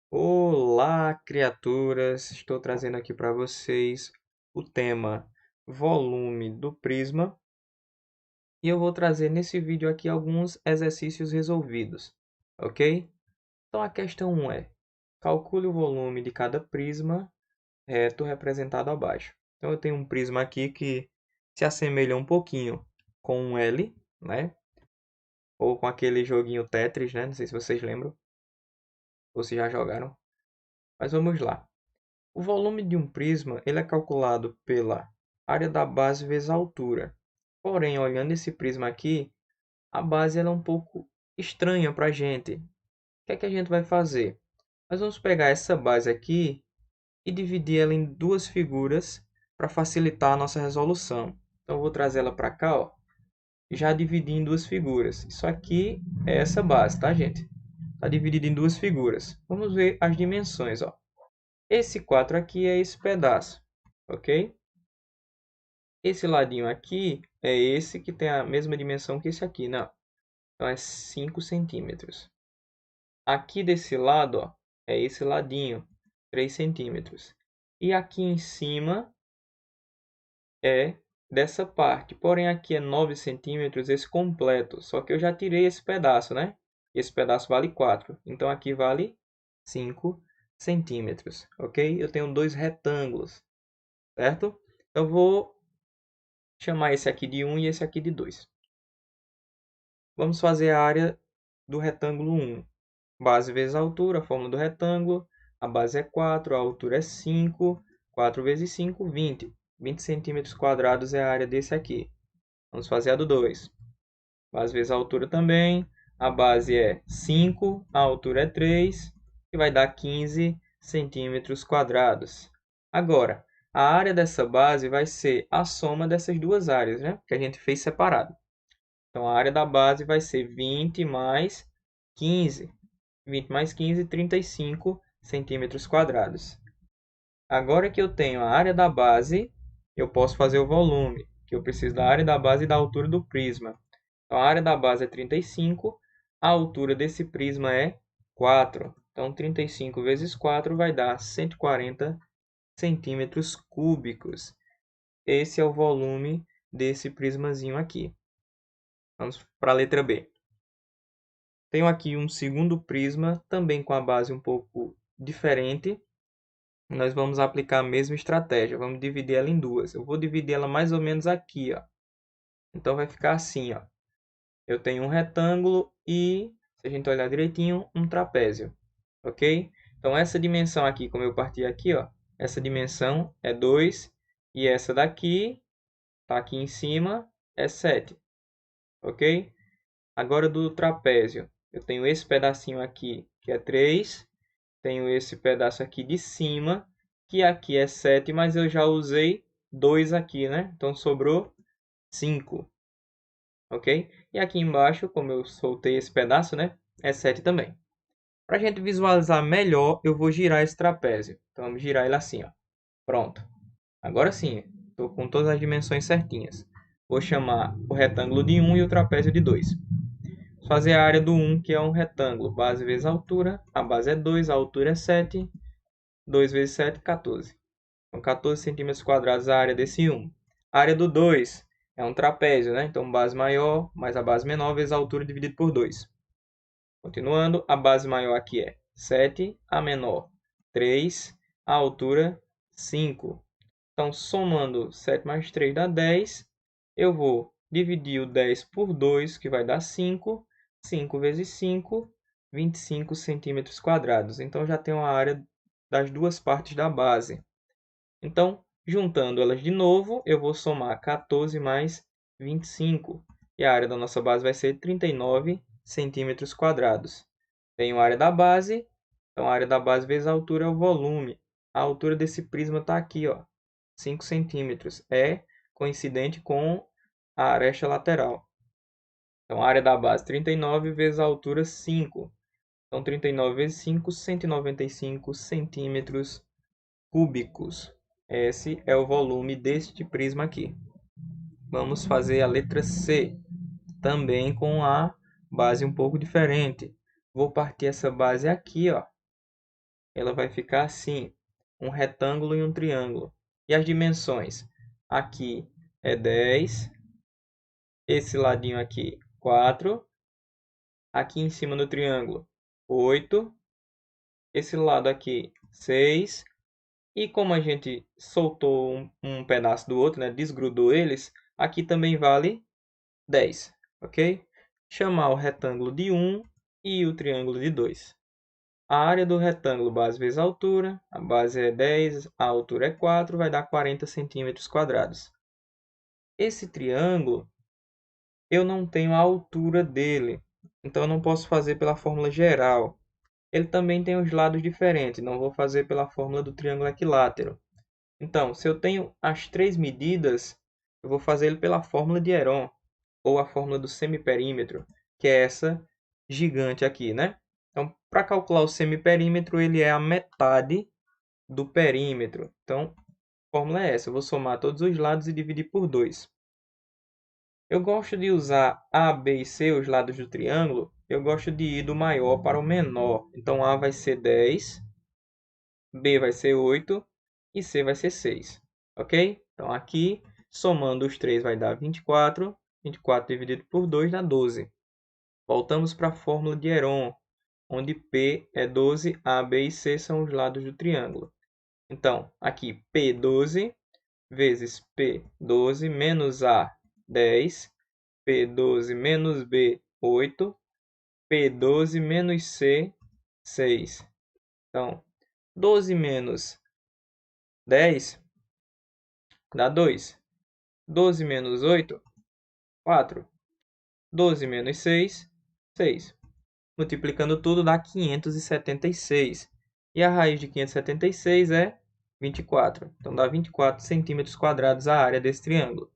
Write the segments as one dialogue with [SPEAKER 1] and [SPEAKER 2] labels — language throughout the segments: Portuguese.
[SPEAKER 1] Olá, criaturas! Estou trazendo aqui para vocês o tema volume do prisma e eu vou trazer nesse vídeo aqui alguns exercícios resolvidos, ok? Então a questão 1 é: calcule o volume de cada prisma reto representado abaixo. Então eu tenho um prisma aqui que se assemelha um pouquinho com um L, né? Ou com aquele joguinho Tetris, né? Não sei se vocês lembram ou se já jogaram, mas vamos lá. O volume de um prisma ele é calculado pela área da base vezes a altura. Porém, olhando esse prisma aqui, a base ela é um pouco estranha para a gente. O que é que a gente vai fazer? Nós vamos pegar essa base aqui e dividir ela em duas figuras para facilitar a nossa resolução. Então, eu vou trazer ela para cá, ó, e já dividir em duas figuras. Isso aqui é essa base, tá, gente? Está dividido em duas figuras. Vamos ver as dimensões, ó. Esse 4 aqui é esse pedaço, ok? Esse ladinho aqui é esse que tem a mesma dimensão que esse aqui, não. Então, é 5 centímetros. Aqui desse lado, ó, é esse ladinho, 3 centímetros. E aqui em cima é dessa parte. Porém, aqui é 9 centímetros esse completo. Só que eu já tirei esse pedaço, né? Esse pedaço vale 4. Então, aqui vale 5 centímetros, ok? Eu tenho dois retângulos, certo? Eu vou chamar esse aqui de 1 e esse aqui de 2. Vamos fazer a área do retângulo 1. Base vezes a altura, a fórmula do retângulo. A base é 4, a altura é 5. 4 vezes 5, 20. 20 centímetros quadrados é a área desse aqui. Vamos fazer a do 2. Base vezes a altura também. A base é 5, a altura é 3, que vai dar 15 centímetros quadrados. Agora, a área dessa base vai ser a soma dessas duas áreas, né? Que a gente fez separado. Então, a área da base vai ser 20 mais 15. 20 mais 15, 35 centímetros quadrados. Agora que eu tenho a área da base, eu posso fazer o volume, que eu preciso da área da base e da altura do prisma. Então, a área da base é 35, a altura desse prisma é 4. Então, 35 vezes 4 vai dar 140 centímetros cúbicos. Esse é o volume desse prismazinho aqui. Vamos para a letra B. Tenho aqui um segundo prisma, também com a base um pouco diferente. Nós vamos aplicar a mesma estratégia. Vamos dividir ela em duas. Eu vou dividir ela mais ou menos aqui, ó. Então, vai ficar assim, ó. Eu tenho um retângulo e, se a gente olhar direitinho, um trapézio. Ok? Então, essa dimensão aqui, como eu parti aqui, ó. Essa dimensão é 2. E essa daqui, tá aqui em cima, é 7. Ok? Agora do trapézio, eu tenho esse pedacinho aqui, que é 3. Tenho esse pedaço aqui de cima, que aqui é 7, mas eu já usei 2 aqui, né? Então, sobrou 5. Ok? E aqui embaixo, como eu soltei esse pedaço, né? É 7 também. Para a gente visualizar melhor, eu vou girar esse trapézio. Então, vamos girar ele assim, ó. Pronto. Agora sim, estou com todas as dimensões certinhas. Vou chamar o retângulo de 1 e o trapézio de 2. Vamos fazer a área do 1, que é um retângulo. Base vezes a altura. A base é 2, a altura é 7. 2 vezes 7, 14. Então, 14 centímetros quadrados a área desse 1. A área do 2 é um trapézio, né? Então, base maior mais a base menor vezes a altura dividido por 2. Continuando, a base maior aqui é 7, a menor 3, a altura 5. Então, somando 7 mais 3 dá 10. Eu vou dividir o 10 por 2, que vai dar 5. 5 vezes 5, 25 centímetros quadrados. Então, já tenho a área das duas partes da base. Então, juntando elas de novo, eu vou somar 14 mais 25. E a área da nossa base vai ser 39 centímetros quadrados. Tenho a área da base. Então, a área da base vezes a altura é o volume. A altura desse prisma está aqui, ó, 5 centímetros. É coincidente com a aresta lateral. Então, a área da base 39 vezes a altura 5. Então, 39 vezes 5, 195 centímetros cúbicos. Esse é o volume deste prisma aqui. Vamos fazer a letra C, também com a base um pouco diferente. Vou partir essa base aqui, ó, ela vai ficar assim, um retângulo e um triângulo. E as dimensões? Aqui é 10, esse ladinho aqui 4, aqui em cima no triângulo 8, esse lado aqui 6, e como a gente soltou um pedaço do outro, né, desgrudou eles, aqui também vale 10, ok? Chamar o retângulo de 1 e o triângulo de 2. A área do retângulo, base vezes a altura, a base é 10, a altura é 4, vai dar 40 centímetros quadrados. Esse triângulo, eu não tenho a altura dele, então eu não posso fazer pela fórmula geral. Ele também tem os lados diferentes, não vou fazer pela fórmula do triângulo equilátero. Então, se eu tenho as três medidas, eu vou fazer ele pela fórmula de Heron, ou a fórmula do semiperímetro, que é essa gigante aqui, né? Então, para calcular o semiperímetro, ele é a metade do perímetro. Então, a fórmula é essa. Eu vou somar todos os lados e dividir por 2. Eu gosto de usar A, B e C, os lados do triângulo. Eu gosto de ir do maior para o menor. Então, A vai ser 10, B vai ser 8 e C vai ser 6. Ok? Então, aqui, somando os três, vai dar 24. 24 dividido por 2 dá 12. Voltamos para a fórmula de Heron, onde P é 12, A, B e C são os lados do triângulo. Então, aqui P12 vezes P12 menos A, 10. P12 menos B, 8. P12 menos C, 6. Então, 12 menos 10 dá 2. 12 menos 8, 4. 12 menos 6, 6. Multiplicando tudo dá 576. E a raiz de 576 é 24. Então dá 24 centímetros quadrados a área desse triângulo.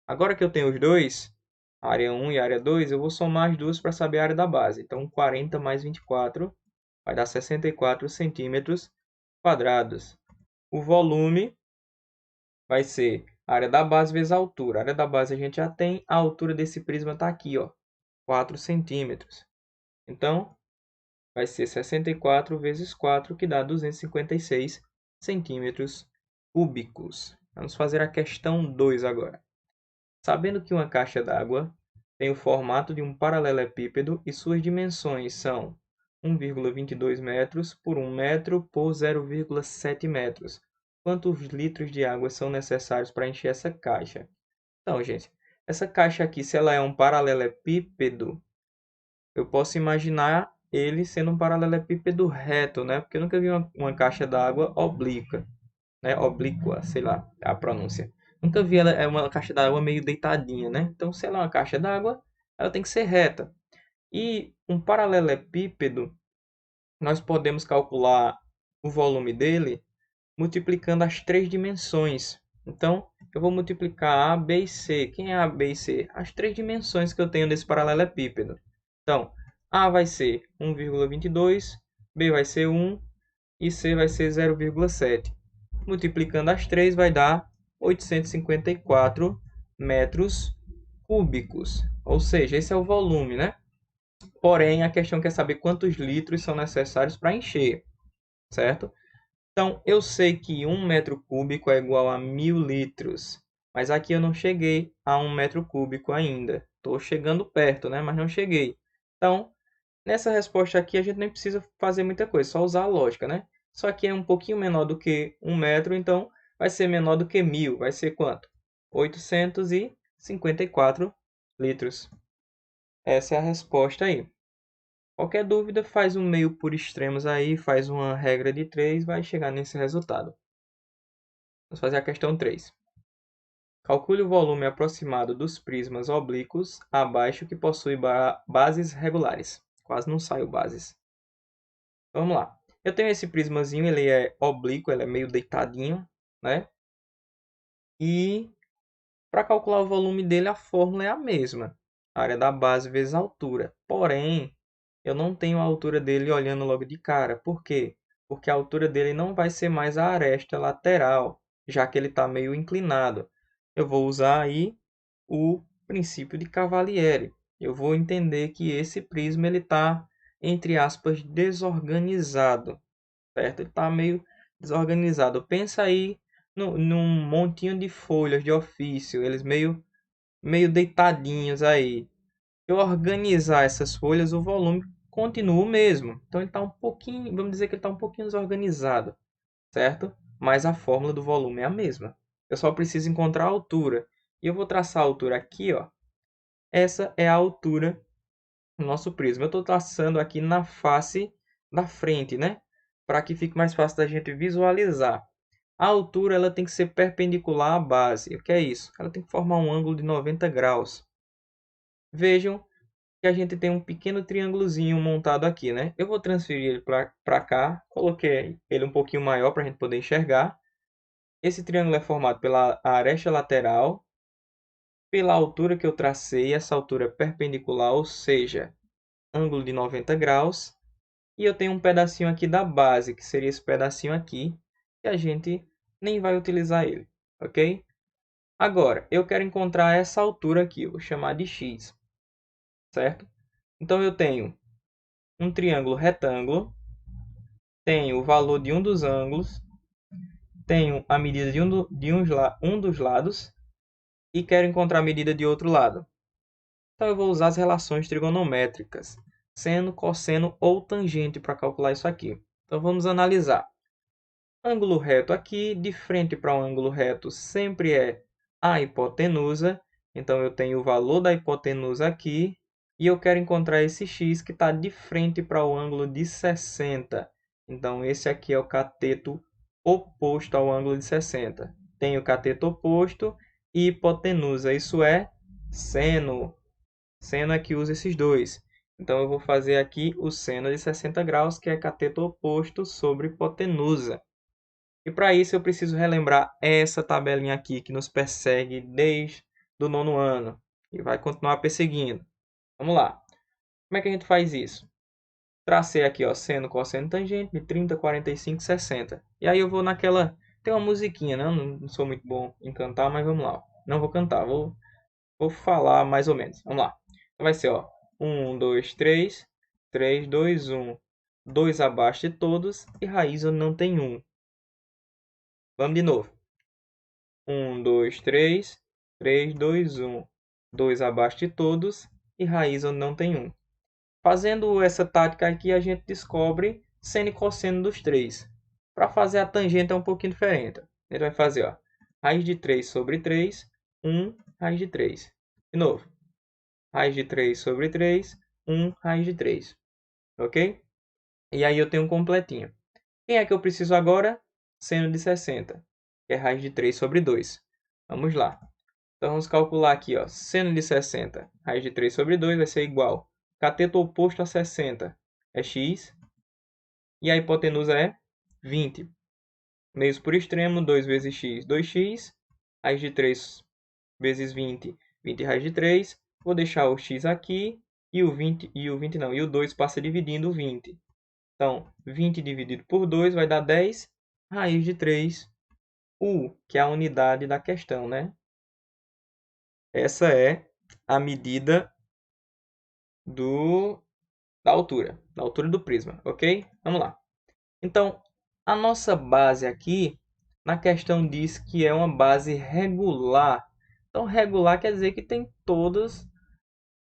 [SPEAKER 1] Agora que eu tenho os dois, a área 1 e a área 2, eu vou somar as duas para saber a área da base. Então 40 mais 24 vai dar 64 centímetros quadrados. O volume vai ser a área da base vezes a altura. A área da base a gente já tem, a altura desse prisma está aqui, ó, 4 centímetros. Então, vai ser 64 vezes 4, que dá 256 centímetros cúbicos. Vamos fazer a questão 2 agora. Sabendo que uma caixa d'água tem o formato de um paralelepípedo e suas dimensões são 1,22 metros por 1 metro por 0,7 metros. Quantos litros de água são necessários para encher essa caixa? Então, gente, essa caixa aqui, se ela é um paralelepípedo, eu posso imaginar ele sendo um paralelepípedo reto, né? Porque eu nunca vi uma caixa d'água oblíqua, né? Oblíqua, sei lá a pronúncia. Nunca vi ela, é uma caixa d'água meio deitadinha, né? Então, se ela é uma caixa d'água, ela tem que ser reta. E um paralelepípedo, nós podemos calcular o volume dele multiplicando as três dimensões. Então, eu vou multiplicar A, B e C. Quem é A, B e C? As três dimensões que eu tenho desse paralelepípedo. Então, A vai ser 1,22, B vai ser 1 e C vai ser 0,7. Multiplicando as três vai dar 854 metros cúbicos. Ou seja, esse é o volume, né? Porém, a questão quer saber quantos litros são necessários para encher, certo? Então, eu sei que 1 metro cúbico é igual a 1.000 litros. Mas aqui eu não cheguei a 1 metro cúbico ainda. Estou chegando perto, né? Mas não cheguei. Então, nessa resposta aqui, a gente nem precisa fazer muita coisa. Só usar a lógica, né? Só que é um pouquinho menor do que 1 metro. Então, vai ser menor do que 1.000. Vai ser quanto? 854 litros. Essa é a resposta aí. Qualquer dúvida, faz um meio por extremos aí, faz uma regra de 3, vai chegar nesse resultado. Vamos fazer a questão 3. Calcule o volume aproximado dos prismas oblíquos abaixo que possui bases regulares. Quase não saiu bases. Vamos lá. Eu tenho esse prismazinho, ele é oblíquo, ele é meio deitadinho, né? E para calcular o volume dele, a fórmula é a mesma. A área da base vezes a altura. Porém, eu não tenho a altura dele olhando logo de cara. Por quê? Porque a altura dele não vai ser mais a aresta lateral, já que ele está meio inclinado. Eu vou usar aí o princípio de Cavalieri. Eu vou entender que esse prisma está, entre aspas, desorganizado. certo? Ele está meio desorganizado. Pensa aí num montinho de folhas de ofício, eles meio deitadinhos aí. Se eu organizar essas folhas, o volume continua o mesmo. Então ele está um pouquinho, vamos dizer que ele está um pouquinho desorganizado, certo? Mas a fórmula do volume é a mesma. Eu só preciso encontrar a altura. E eu vou traçar a altura aqui, ó. Essa é a altura do nosso prisma. Eu estou traçando aqui na face da frente, né? Para que fique mais fácil da gente visualizar. A altura ela tem que ser perpendicular à base. O que é isso? Ela tem que formar um ângulo de 90 graus. Vejam que a gente tem um pequeno triângulozinho montado aqui, né? Eu vou transferir ele para cá. Coloquei ele um pouquinho maior para a gente poder enxergar. Esse triângulo é formado pela aresta lateral, pela altura que eu tracei, essa altura é perpendicular, ou seja, ângulo de 90 graus. E eu tenho um pedacinho aqui da base, que seria esse pedacinho aqui, que a gente nem vai utilizar ele, ok? Agora, eu quero encontrar essa altura aqui, eu vou chamar de x, certo? Então, eu tenho um triângulo retângulo, tenho o valor de um dos ângulos, tenho a medida de um dos lados e quero encontrar a medida de outro lado. Então, eu vou usar as relações trigonométricas, seno, cosseno ou tangente para calcular isso aqui. Então, vamos analisar. Ângulo reto aqui, de frente para um ângulo reto, sempre é a hipotenusa. Então, eu tenho o valor da hipotenusa aqui. E eu quero encontrar esse x que está de frente para o ângulo de 60. Então, esse aqui é o cateto oposto ao ângulo de 60. Tenho o cateto oposto e hipotenusa. Isso é seno. Seno é que usa esses dois. Então, eu vou fazer aqui o seno de 60 graus, que é cateto oposto sobre hipotenusa. E para isso eu preciso relembrar essa tabelinha aqui que nos persegue desde o nono ano e vai continuar perseguindo. Vamos lá. Como é que a gente faz isso? Tracei aqui, ó, seno, cosseno, tangente de 30, 45, 60. E aí eu vou naquela... Tem uma musiquinha, né? Eu não sou muito bom em cantar, mas vamos lá. Não vou cantar, vou falar mais ou menos. Vamos lá. Então vai ser, ó, 1, 2, 3, 3, 2, 1. 2 abaixo de todos e raiz onde não tem 1. Vamos de novo. 1, 2, 3, 3, 2, 1. 2 abaixo de todos e raiz onde não tem 1. Fazendo essa tática aqui, a gente descobre seno e cosseno dos três. Para fazer a tangente é um pouquinho diferente. A gente vai fazer, ó, raiz de 3 sobre 3, 1, raiz de 3. De novo. Raiz de 3 sobre 3, 1, raiz de 3. Ok? E aí eu tenho um completinho. Quem é que eu preciso agora? Seno de 60, que é raiz de 3 sobre 2. Vamos lá. Então, vamos calcular aqui, ó, seno de 60, raiz de 3 sobre 2 vai ser igual. Cateto oposto a 60 é x. E a hipotenusa é 20. Meios por extremo, 2 vezes x, 2x. Raiz de 3 vezes 20, 20 raiz de 3. Vou deixar o x aqui e o 20 não, e o 2 passa dividindo o 20. Então, 20 dividido por 2 vai dar 10 raiz de 3 U, que é a unidade da questão, né? Essa é a medida da altura do prisma, ok? Vamos lá. Então, a nossa base aqui, na questão diz que é uma base regular. Então, regular quer dizer que tem todas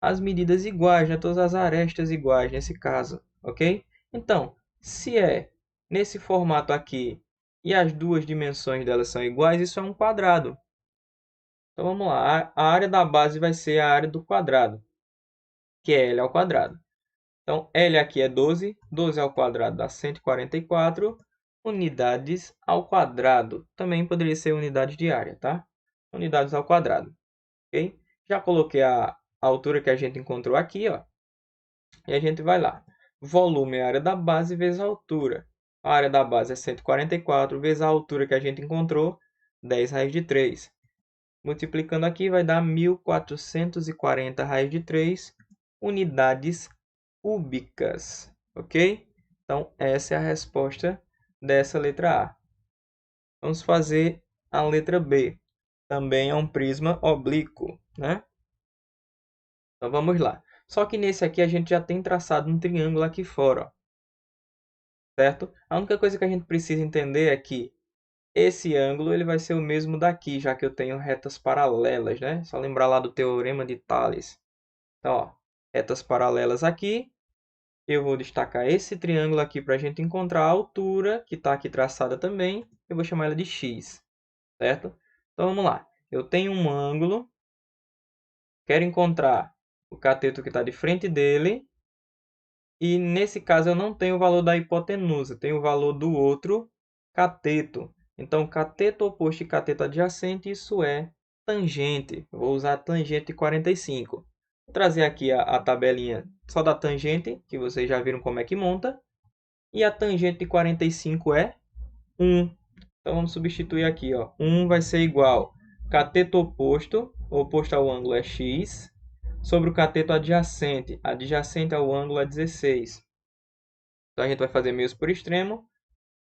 [SPEAKER 1] as medidas iguais, né? Todas as arestas iguais nesse caso, ok? Então, se é nesse formato aqui e as duas dimensões delas são iguais, isso é um quadrado. Então, vamos lá. A área da base vai ser a área do quadrado, que é L ao quadrado. Então, L aqui é 12. 12 ao quadrado dá 144 unidades ao quadrado. Também poderia ser unidades de área, tá? Unidades ao quadrado, ok? Já coloquei a altura que a gente encontrou aqui, ó. E a gente vai lá. Volume é a área da base vezes a altura. A área da base é 144 vezes a altura que a gente encontrou, 10 raiz de 3. Multiplicando aqui vai dar 1440 raiz de 3 unidades cúbicas, ok? Então, essa é a resposta dessa letra A. Vamos fazer a letra B. Também é um prisma oblíquo, né? Então, vamos lá. Só que nesse aqui a gente já tem traçado um triângulo aqui fora, ó. certo? A única coisa que a gente precisa entender é que esse ângulo ele vai ser o mesmo daqui, já que eu tenho retas paralelas, né? Só lembrar lá do teorema de Thales. Então, ó, retas paralelas aqui. Eu vou destacar esse triângulo aqui para a gente encontrar a altura, que está aqui traçada também. Eu vou chamar ela de x, certo? Então, vamos lá. Eu tenho um ângulo, quero encontrar o cateto que está de frente dele. E, nesse caso, eu não tenho o valor da hipotenusa, tenho o valor do outro cateto. Então, cateto oposto e cateto adjacente, isso é tangente. Eu vou usar a tangente de 45. Vou trazer aqui a tabelinha só da tangente, que vocês já viram como é que monta. E a tangente de 45 é 1. Então, vamos substituir aqui. Ó. 1 vai ser igual cateto oposto, oposto ao ângulo é x, sobre o cateto adjacente. Adjacente ao ângulo é 16. Então, a gente vai fazer meios por extremo.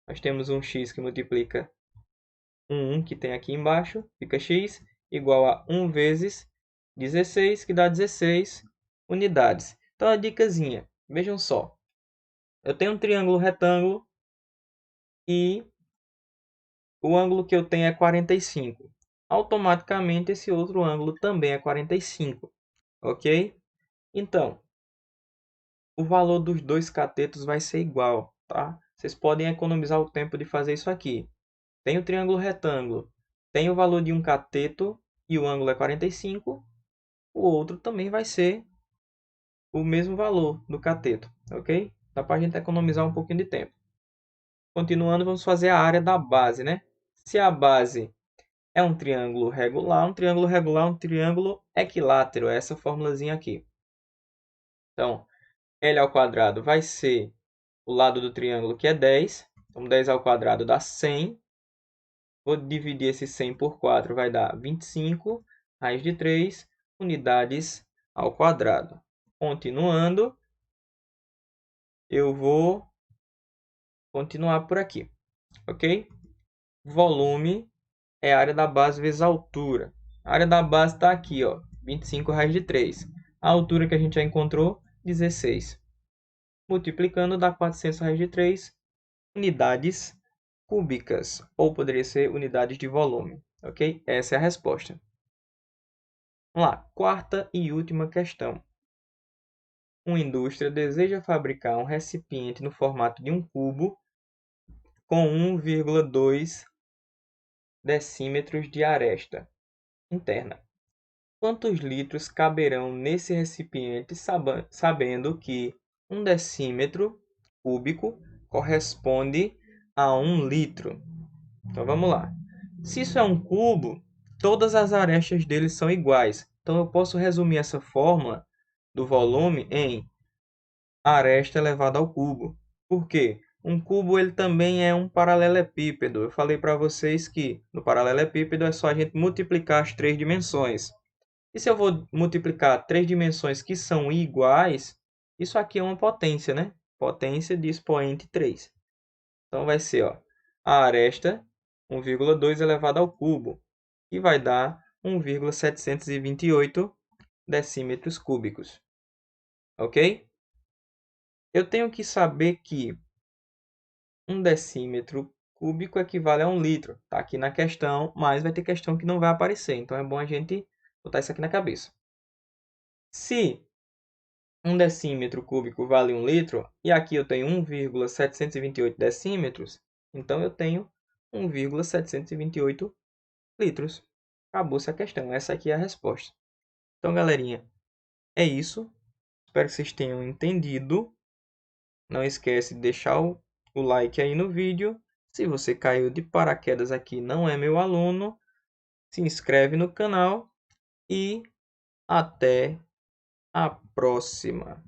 [SPEAKER 1] Nós temos um x que multiplica 1 que tem aqui embaixo. Fica x igual a 1 vezes 16, que dá 16 unidades. Então, a dicasinha. Vejam só. Eu tenho um triângulo retângulo e o ângulo que eu tenho é 45. Automaticamente, esse outro ângulo também é 45. Ok? Então, o valor dos dois catetos vai ser igual. Tá? Vocês podem economizar o tempo de fazer isso aqui. Tem o triângulo retângulo, tem o valor de um cateto e o ângulo é 45. O outro também vai ser o mesmo valor do cateto. Ok? Dá para a gente economizar um pouquinho de tempo. Continuando, vamos fazer a área da base, né? Se a base é um triângulo regular, um triângulo equilátero. É essa formulazinha aqui. Então, L ao quadrado vai ser o lado do triângulo, que é 10. Então, 10 ao quadrado dá 100. Vou dividir esse 100 por 4, vai dar 25, raiz de 3, unidades ao quadrado. Continuando, eu vou continuar por aqui, ok? Volume é a área da base vezes a altura. A área da base está aqui, ó, 25 raiz de 3. A altura que a gente já encontrou, 16. Multiplicando dá 400 raiz de 3 unidades cúbicas, ou poderia ser unidades de volume, ok? Essa é a resposta. Vamos lá, quarta e última questão. Uma indústria deseja fabricar um recipiente no formato de um cubo com 1,2 decímetros de aresta interna. Quantos litros caberão nesse recipiente, sabendo que 1 decímetro cúbico corresponde a 1 litro? Então vamos lá. Se isso é um cubo, todas as arestas dele são iguais. Então eu posso resumir essa fórmula do volume em aresta elevada ao cubo. Por quê? Um cubo ele também é um paralelepípedo. Eu falei para vocês que no paralelepípedo é só a gente multiplicar as três dimensões. E se eu vou multiplicar três dimensões que são iguais, isso aqui é uma potência, né? Potência de expoente 3. Então vai ser, ó, a aresta 1,2 elevado ao cubo, que vai dar 1,728 decímetros cúbicos. Ok? Eu tenho que saber que 1 decímetro cúbico equivale a 1 litro. Está aqui na questão, mas vai ter questão que não vai aparecer. Então é bom a gente botar isso aqui na cabeça. Se 1 decímetro cúbico vale 1 litro, e aqui eu tenho 1,728 decímetros, então eu tenho 1,728 litros. Acabou-se a questão. Essa aqui é a resposta. Então, galerinha, é isso. Espero que vocês tenham entendido. Não esquece de deixar o like aí no vídeo. Se você caiu de paraquedas aqui e não é meu aluno, se inscreve no canal e até a próxima.